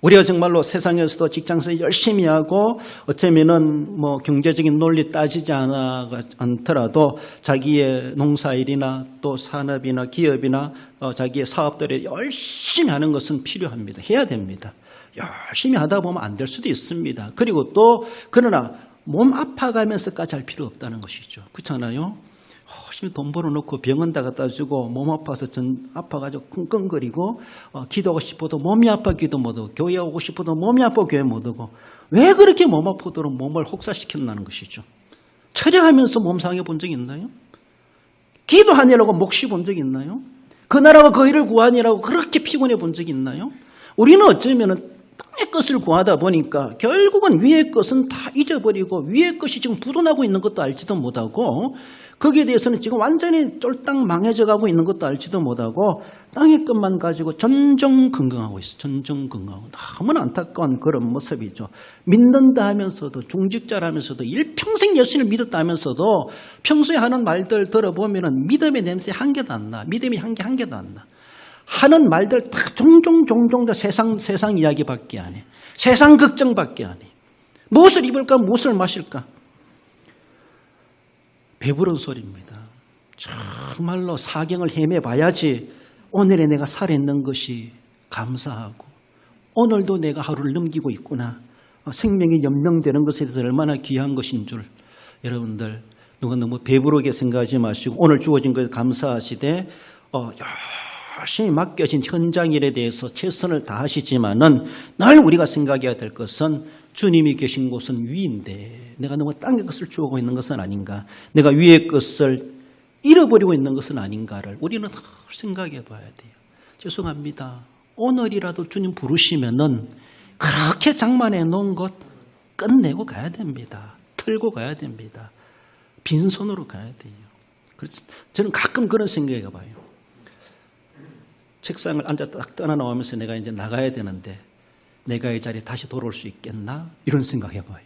우리가 정말로 세상에서도 직장에서 열심히 하고 어쩌면은 뭐 경제적인 논리 따지지 않더라도 자기의 농사일이나 또 산업이나 기업이나 자기의 사업들에 열심히 하는 것은 필요합니다. 해야 됩니다. 열심히 하다 보면 안 될 수도 있습니다. 그리고 또 그러나 몸 아파가면서까지 할 필요 없다는 것이죠. 그렇잖아요. 열심히 돈 벌어놓고 병원 다 갖다 주고 몸 아파서 아파가지고 끙끙거리고 기도하고 싶어도 몸이 아파 기도 못하고 교회 오고 싶어도 몸이 아파 교회 못하고 왜 그렇게 몸 아프도록 몸을 혹사시켰나는 것이죠. 철야하면서 몸 상해 본 적 있나요? 기도하느라고 목 쉬 본 적 있나요? 그 나라와 그 일을 구하느라고 그렇게 피곤해 본 적 있나요? 우리는 어쩌면은 땅의 것을 구하다 보니까 결국은 위의 것은 다 잊어버리고 위의 것이 지금 부도나고 있는 것도 알지도 못하고 거기에 대해서는 지금 완전히 쫄딱 망해져 가고 있는 것도 알지도 못하고 땅의 것만 가지고 전정긍긍하고 있어요. 전정긍긍하고 너무나 안타까운 그런 모습이죠. 믿는다 하면서도 중직자라면서도 일평생 예수님을 믿었다 하면서도 평소에 하는 말들 들어보면 믿음의 냄새 한 개도 안 나. 믿음이 한 개도 안 나. 하는 말들 다 종종 다 세상 이야기밖에 안 해. 세상 걱정밖에 안 해. 무엇을 입을까 무엇을 마실까. 배부른 소리입니다. 정말로 사경을 헤매봐야지 오늘의 내가 살아있는 것이 감사하고 오늘도 내가 하루를 넘기고 있구나. 생명이 연명되는 것에 대해서 얼마나 귀한 것인 줄 여러분들 누가 너무 배부르게 생각하지 마시고 오늘 주어진 것에 감사하시되 열심히 맡겨진 현장 일에 대해서 최선을 다하시지만은 늘 우리가 생각해야 될 것은 주님이 계신 곳은 위인데 내가 너무 땅의 것을 주고 있는 것은 아닌가, 내가 위의 것을 잃어버리고 있는 것은 아닌가를 우리는 늘 생각해 봐야 돼요. 죄송합니다. 오늘이라도 주님 부르시면은 그렇게 장만해 놓은 것 끝내고 가야 됩니다. 털고 가야 됩니다. 빈손으로 가야 돼요. 그래서 저는 가끔 그런 생각해 봐요. 책상을 앉아 딱 떠나 나오면서 내가 이제 나가야 되는데 내가 이 자리에 다시 돌아올 수 있겠나? 이런 생각해 봐요.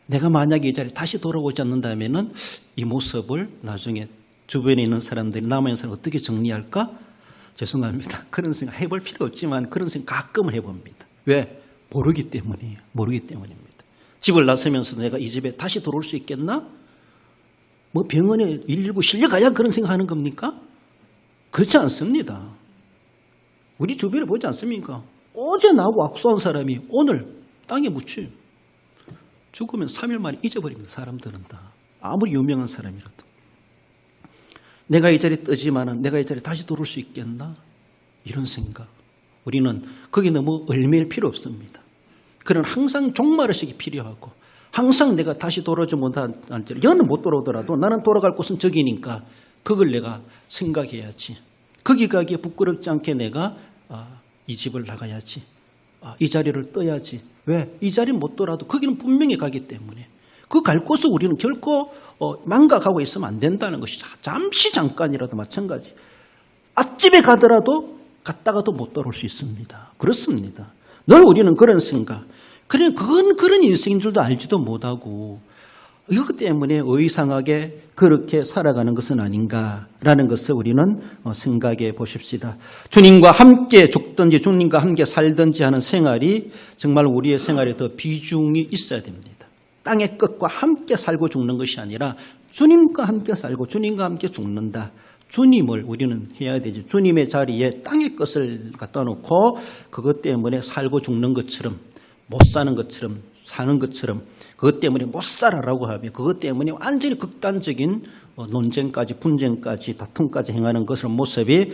내가 만약에 이 자리에 다시 돌아오지 않는다면은 이 모습을 나중에 주변에 있는 사람들이 남아있는 사람 어떻게 정리할까? 죄송합니다. 그런 생각 해볼 필요 없지만 그런 생각 가끔은 해봅니다. 왜? 모르기 때문이에요. 모르기 때문입니다. 집을 나서면서 내가 이 집에 다시 돌아올 수 있겠나? 뭐 병원에 119 실려가야 그런 생각하는 겁니까? 그렇지 않습니다. 우리 주변에 보지 않습니까? 어제 나하고 악수한 사람이 오늘 땅에 묻혀요. 죽으면 3일 만에 잊어버립니다. 사람들은 다. 아무리 유명한 사람이라도. 내가 이 자리에 뜨지만은 내가 이 자리에 다시 돌아올 수 있겠나? 이런 생각. 우리는 거기 너무 얽매일 필요 없습니다. 그는 항상 종말의식이 필요하고 항상 내가 다시 돌아오지 못한 여는 못 돌아오더라도 나는 돌아갈 곳은 저기니까 그걸 내가 생각해야지. 거기 가기에 부끄럽지 않게 내가 이 집을 나가야지. 이 자리를 떠야지. 왜? 이 자리는 못 돌아도 거기는 분명히 가기 때문에 그 갈 곳을 우리는 결코 망각하고 있으면 안 된다는 것이죠. 잠시 잠깐이라도 마찬가지. 앞집에 가더라도 갔다가도 못 돌아올 수 있습니다. 그렇습니다. 늘 우리는 그런 생각. 그건 그런 인생인 줄도 알지도 못하고 이것 때문에 의상하게 그렇게 살아가는 것은 아닌가라는 것을 우리는 생각해 보십시다. 주님과 함께 죽든지 주님과 함께 살든지 하는 생활이 정말 우리의 생활에 더 비중이 있어야 됩니다. 땅의 끝과 함께 살고 죽는 것이 아니라 주님과 함께 살고 주님과 함께 죽는다. 주님을 우리는 해야 되지. 주님의 자리에 땅의 것을 갖다 놓고 그것 때문에 살고 죽는 것처럼 못 사는 것처럼 사는 것처럼 그것 때문에 못 살아라고 하며 그것 때문에 완전히 극단적인 논쟁까지 분쟁까지 다툼까지 행하는 것의 모습이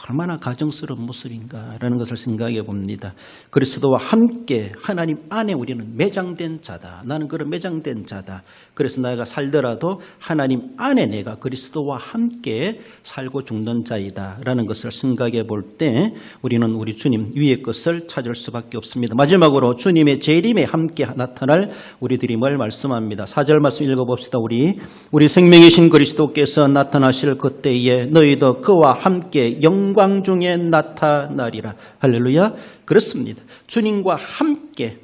얼마나 가정스러운 모습인가라는 것을 생각해 봅니다. 그리스도와 함께 하나님 안에 우리는 매장된 자다. 나는 그런 매장된 자다. 그래서 내가 살더라도 하나님 안에 내가 그리스도와 함께 살고 죽는 자이다 라는 것을 생각해 볼 때 우리는 우리 주님 위의 것을 찾을 수밖에 없습니다. 마지막으로 주님의 재림에 함께 나타날 우리들임을 말씀합니다. 4절 말씀 읽어봅시다. 우리 생명이신 그리스도께서 나타나실 그때에 너희도 그와 함께 영광 중에 나타나리라. 할렐루야. 그렇습니다. 주님과 함께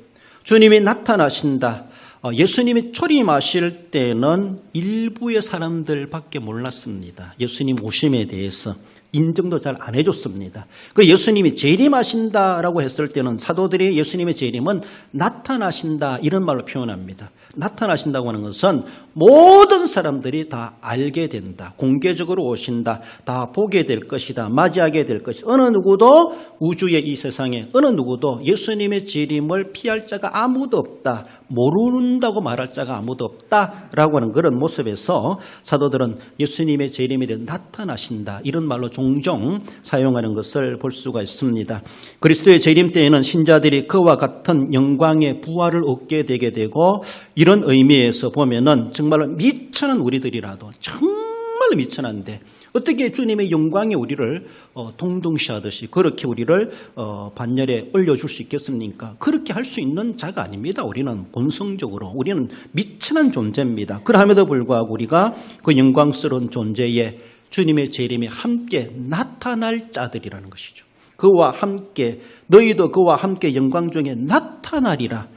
주님이 나타나신다. 예수님이 초림하실 때는 일부의 사람들밖에 몰랐습니다. 예수님 오심에 대해서 인정도 잘 안 해줬습니다. 그 예수님이 재림하신다라고 했을 때는 사도들이 예수님의 재림은 나타나신다 이런 말로 표현합니다. 나타나신다고 하는 것은 모든 사람들이 다 알게 된다. 공개적으로 오신다. 다 보게 될 것이다. 맞이하게 될 것이다. 어느 누구도 우주의 이 세상에 어느 누구도 예수님의 재림을 피할 자가 아무도 없다. 모른다고 말할 자가 아무도 없다라고 하는 그런 모습에서 사도들은 예수님의 재림에 대해 나타나신다. 이런 말로 종종 사용하는 것을 볼 수가 있습니다. 그리스도의 재림 때에는 신자들이 그와 같은 영광의 부활을 얻게 되게 되고 이런 의미에서 보면은 정말로 미천한 우리들이라도 정말로 미천한데 어떻게 주님의 영광에 우리를 동등시하듯이 그렇게 우리를 반열에 올려줄 수 있겠습니까? 그렇게 할 수 있는 자가 아닙니다. 우리는 본성적으로 우리는 미천한 존재입니다. 그럼에도 불구하고 우리가 그 영광스러운 존재에 주님의 재림에 함께 나타날 자들이라는 것이죠. 그와 함께 너희도 그와 함께 영광 중에 나타나리라.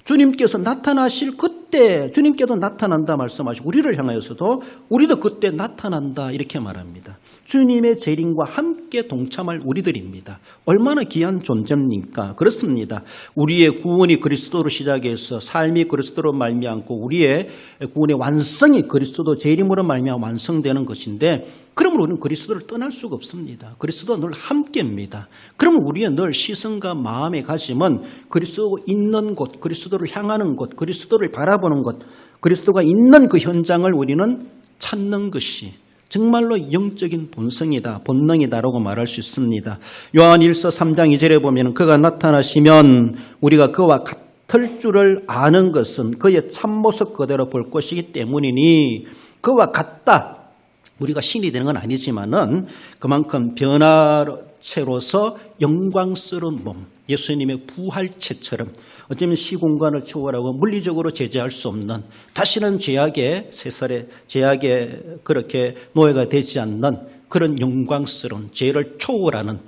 주님께서 나타나실 그때 주님께도 나타난다 말씀하시고 우리를 향하여서도 우리도 그때 나타난다 이렇게 말합니다. 주님의 재림과 함께 동참할 우리들입니다. 얼마나 귀한 존재입니까? 그렇습니다. 우리의 구원이 그리스도로 시작해서 삶이 그리스도로 말미암고 우리의 구원의 완성이 그리스도 재림으로 말미암아 완성되는 것인데 그러면 우리는 그리스도를 떠날 수가 없습니다. 그리스도와 늘 함께입니다. 그러면 우리의 늘 시선과 마음의 가심은 그리스도가 있는 곳, 그리스도를 향하는 곳, 그리스도를 바라보는 곳, 그리스도가 있는 그 현장을 우리는 찾는 것이 정말로 영적인 본성이다, 본능이다라고 말할 수 있습니다. 요한일서 3장 2절에 보면 그가 나타나시면 우리가 그와 같을 줄을 아는 것은 그의 참모습 그대로 볼 것이기 때문이니 그와 같다. 우리가 신이 되는 건 아니지만은 그만큼 변화체로서 영광스러운 몸, 예수님의 부활체처럼 어쩌면 시공간을 초월하고 물리적으로 제재할 수 없는 다시는 죄악의 그렇게 노예가 되지 않는 그런 영광스러운 죄를 초월하는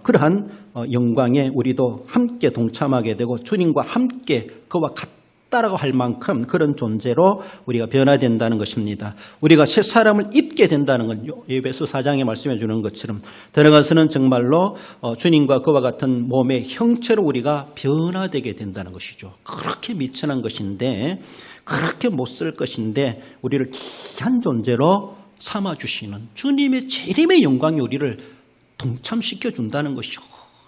그러한 영광에 우리도 함께 동참하게 되고 주님과 함께 그와 같다라고 할 만큼 그런 존재로 우리가 변화된다는 것입니다. 우리가 새 사람을 입게 된다는 건 에베소 4장에 말씀해 주는 것처럼 들어가서는 정말로 주님과 그와 같은 몸의 형체로 우리가 변화되게 된다는 것이죠. 그렇게 미천한 것인데 그렇게 못 쓸 것인데 우리를 귀한 존재로 삼아주시는 주님의 재림의 영광이 우리를 동참시켜 준다는 것이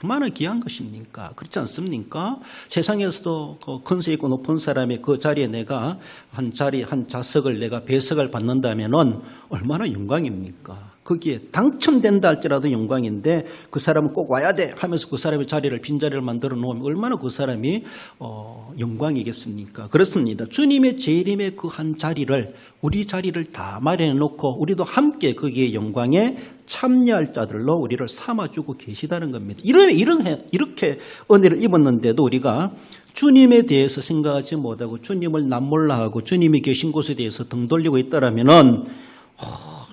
얼마나 귀한 것입니까? 그렇지 않습니까? 세상에서도 그 근세 있고 높은 사람의 그 자리에 내가 한 좌석을 내가 배석을 받는다면은 얼마나 영광입니까? 거기에 당첨된다 할지라도 영광인데 그 사람은 꼭 와야 돼 하면서 그 사람의 자리를 빈자리를 만들어 놓으면 얼마나 그 사람이 영광이겠습니까? 그렇습니다. 주님의 재림의 그 한 자리를 우리 자리를 다 마련해 놓고 우리도 함께 거기에 영광에 참여할 자들로 우리를 삼아주고 계시다는 겁니다. 이렇게 은혜를 입었는데도 우리가 주님에 대해서 생각하지 못하고 주님을 남몰라하고 주님이 계신 곳에 대해서 등 돌리고 있다라면은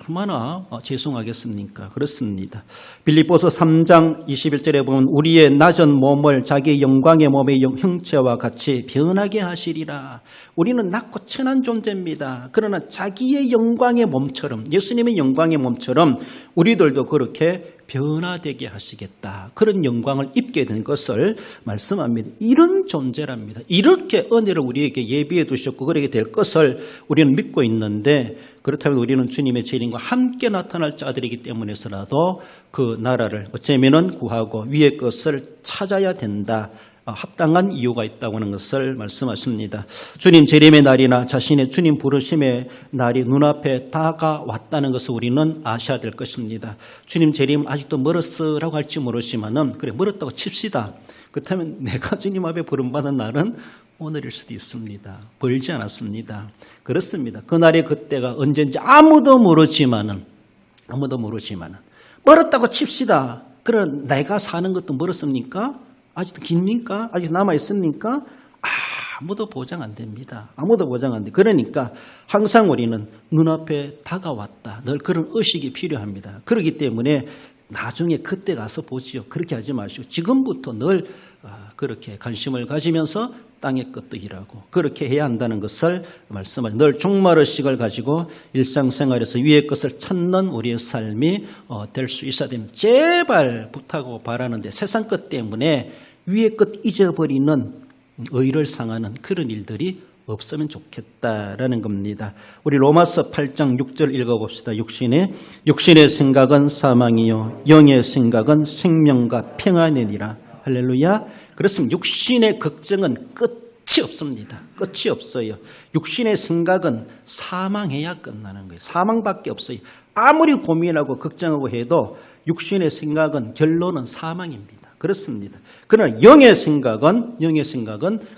얼마나 죄송하겠습니까? 그렇습니다. 빌립보서 3장 21절에 보면 우리의 낮은 몸을 자기의 영광의 몸의 형체와 같이 변하게 하시리라. 우리는 낮고 천한 존재입니다. 그러나 자기의 영광의 몸처럼 예수님의 영광의 몸처럼 우리들도 그렇게 변화되게 하시겠다. 그런 영광을 입게 된 것을 말씀합니다. 이런 존재랍니다. 이렇게 은혜를 우리에게 예비해 두셨고 그렇게 될 것을 우리는 믿고 있는데 그렇다면 우리는 주님의 재림과 함께 나타날 자들이기 때문에서라도 그 나라를 어쩌면은 구하고 위의 것을 찾아야 된다. 합당한 이유가 있다고 하는 것을 말씀하십니다. 주님 재림의 날이나 자신의 주님 부르심의 날이 눈앞에 다가왔다는 것을 우리는 아셔야 될 것입니다. 주님 재림 아직도 멀었으라고 할지 모르지만은 그래 멀었다고 칩시다. 그렇다면 내가 주님 앞에 부름받은 날은 오늘일 수도 있습니다. 멀지 않았습니다. 그렇습니다. 그날의 그때가 언제인지 아무도 모르지만은 멀었다고 칩시다. 그럼 내가 사는 것도 멀었습니까? 아직도 깁니까? 아직 남아있습니까? 아무도 보장 안 됩니다. 아무도 보장 안 돼. 그러니까 항상 우리는 눈앞에 다가왔다. 늘 그런 의식이 필요합니다. 그렇기 때문에 나중에 그때 가서 보지요. 그렇게 하지 마시고 지금부터 늘 그렇게 관심을 가지면서 땅의 것도 일하고 그렇게 해야 한다는 것을 말씀하죠. 늘 종말의식을 가지고 일상생활에서 위의 것을 찾는 우리의 삶이 될 수 있어야 됩니다. 제발 부탁하고 바라는데 세상 것 때문에 위의 것 잊어버리는 의를 상하는 그런 일들이 없으면 좋겠다라는 겁니다. 우리 로마서 8장 6절 읽어봅시다. 육신의 생각은 사망이요 영의 생각은 생명과 평안이니라. 할렐루야. 그렇습니다. 육신의 걱정은 끝이 없습니다. 끝이 없어요. 육신의 생각은 사망해야 끝나는 거예요. 사망밖에 없어요. 아무리 고민하고 걱정하고 해도 육신의 생각은 결론은 사망입니다. 그렇습니다. 그러나 영의 생각은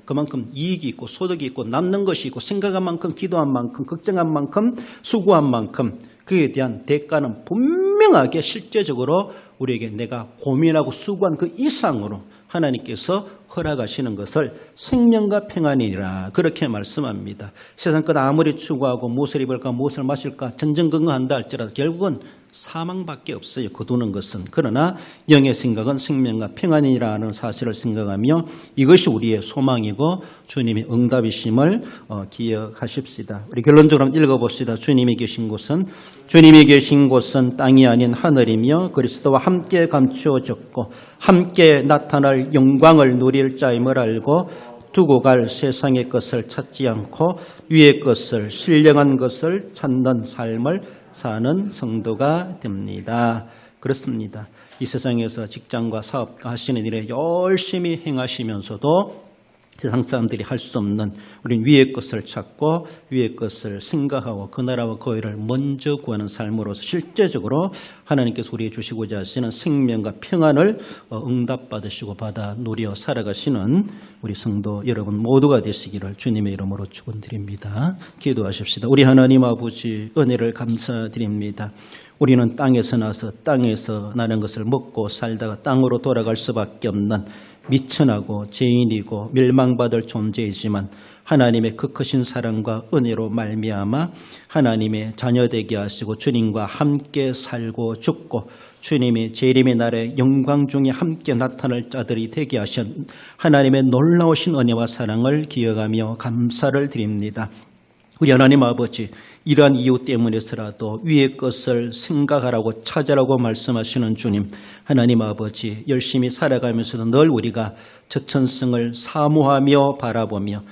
그만큼 이익이 있고 소득이 있고 남는 것이 있고 생각한 만큼 기도한 만큼 걱정한 만큼 수고한 만큼 그에 대한 대가는 분명하게 실제적으로 우리에게 내가 고민하고 수고한 그 이상으로 하나님께서 허락하시는 것을 생명과 평안이라 그렇게 말씀합니다. 세상 것 아무리 추구하고 무엇을 입을까 무엇을 마실까 전전긍긍한다 할지라도 결국은 사망밖에 없어요. 거두는 것은. 그러나 영의 생각은 생명과 평안이라는 사실을 생각하며 이것이 우리의 소망이고 주님의 응답이심을 기억하십시다. 우리 결론적으로 한번 읽어봅시다. 주님이 계신 곳은 땅이 아닌 하늘이며 그리스도와 함께 감추어졌고 함께 나타날 영광을 누릴 자임을 알고 두고 갈 세상의 것을 찾지 않고 위의 것을 신령한 것을 찾는 삶을 사는 성도가 됩니다. 그렇습니다. 이 세상에서 직장과 사업과 하시는 일에 열심히 행하시면서도 세상 사람들이 할 수 없는 우린 위의 것을 찾고 위의 것을 생각하고 그 나라와 그 의를 먼저 구하는 삶으로서 실제적으로 하나님께서 우리에게 주시고자 하시는 생명과 평안을 응답받으시고 받아 누려 살아가시는 우리 성도 여러분 모두가 되시기를 주님의 이름으로 축원드립니다. 기도하십시다. 우리 하나님 아버지 은혜를 감사드립니다. 우리는 땅에서 나서 땅에서 나는 것을 먹고 살다가 땅으로 돌아갈 수밖에 없는 미천하고 죄인이고 멸망받을 존재이지만 하나님의 그 크신 사랑과 은혜로 말미암아 하나님의 자녀되게 하시고 주님과 함께 살고 죽고 주님이 재림의 날에 영광 중에 함께 나타날 자들이 되게 하신 하나님의 놀라우신 은혜와 사랑을 기억하며 감사를 드립니다. 우리 하나님 아버지 이러한 이유 때문에서라도 위의 것을 생각하라고 찾으라고 말씀하시는 주님 하나님 아버지 열심히 살아가면서도 늘 우리가 저천성을 사모하며 바라보며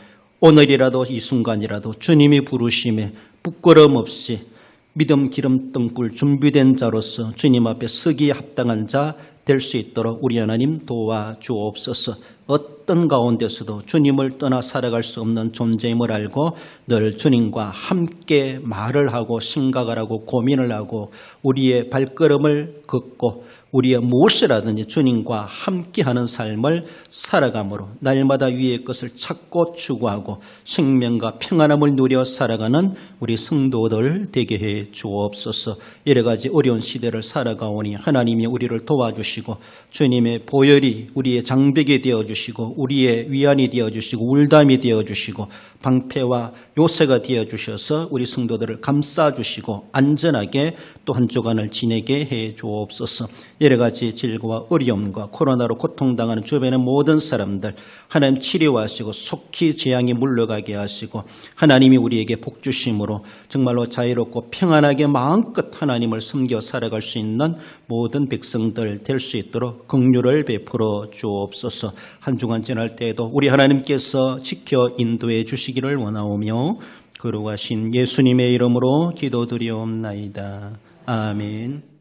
오늘이라도 이 순간이라도 주님이 부르심에 부끄러움 없이 믿음 기름 등불 준비된 자로서 주님 앞에 서기에 합당한 자 될 수 있도록 우리 하나님 도와주옵소서. 어떤 가운데서도 주님을 떠나 살아갈 수 없는 존재임을 알고 늘 주님과 함께 말을 하고 생각을 하고 고민을 하고 우리의 발걸음을 걷고 우리의 무엇이라든지 주님과 함께하는 삶을 살아감으로 날마다 위의 것을 찾고 추구하고 생명과 평안함을 누려 살아가는 우리 성도들 되게 해 주옵소서. 여러 가지 어려운 시대를 살아가오니 하나님이 우리를 도와주시고 주님의 보혈이 우리의 장벽이 되어주시고 우리의 위안이 되어주시고 울담이 되어주시고 방패와 요새가 되어주셔서 우리 성도들을 감싸주시고 안전하게 또 한 주간을 지내게 해 주옵소서. 여러 가지 질고와 어려움과 코로나로 고통당하는 주변의 모든 사람들 하나님 치료하시고 속히 재앙이 물러가게 하시고 하나님이 우리에게 복 주심으로 정말로 자유롭고 평안하게 마음껏 하나님을 섬겨 살아갈 수 있는 모든 백성들 될 수 있도록 긍휼을 베풀어 주옵소서. 한 주간 지날 때에도 우리 하나님께서 지켜 인도해 주시기를 원하오며 거룩하신 예수님의 이름으로 기도드리옵나이다. 아멘.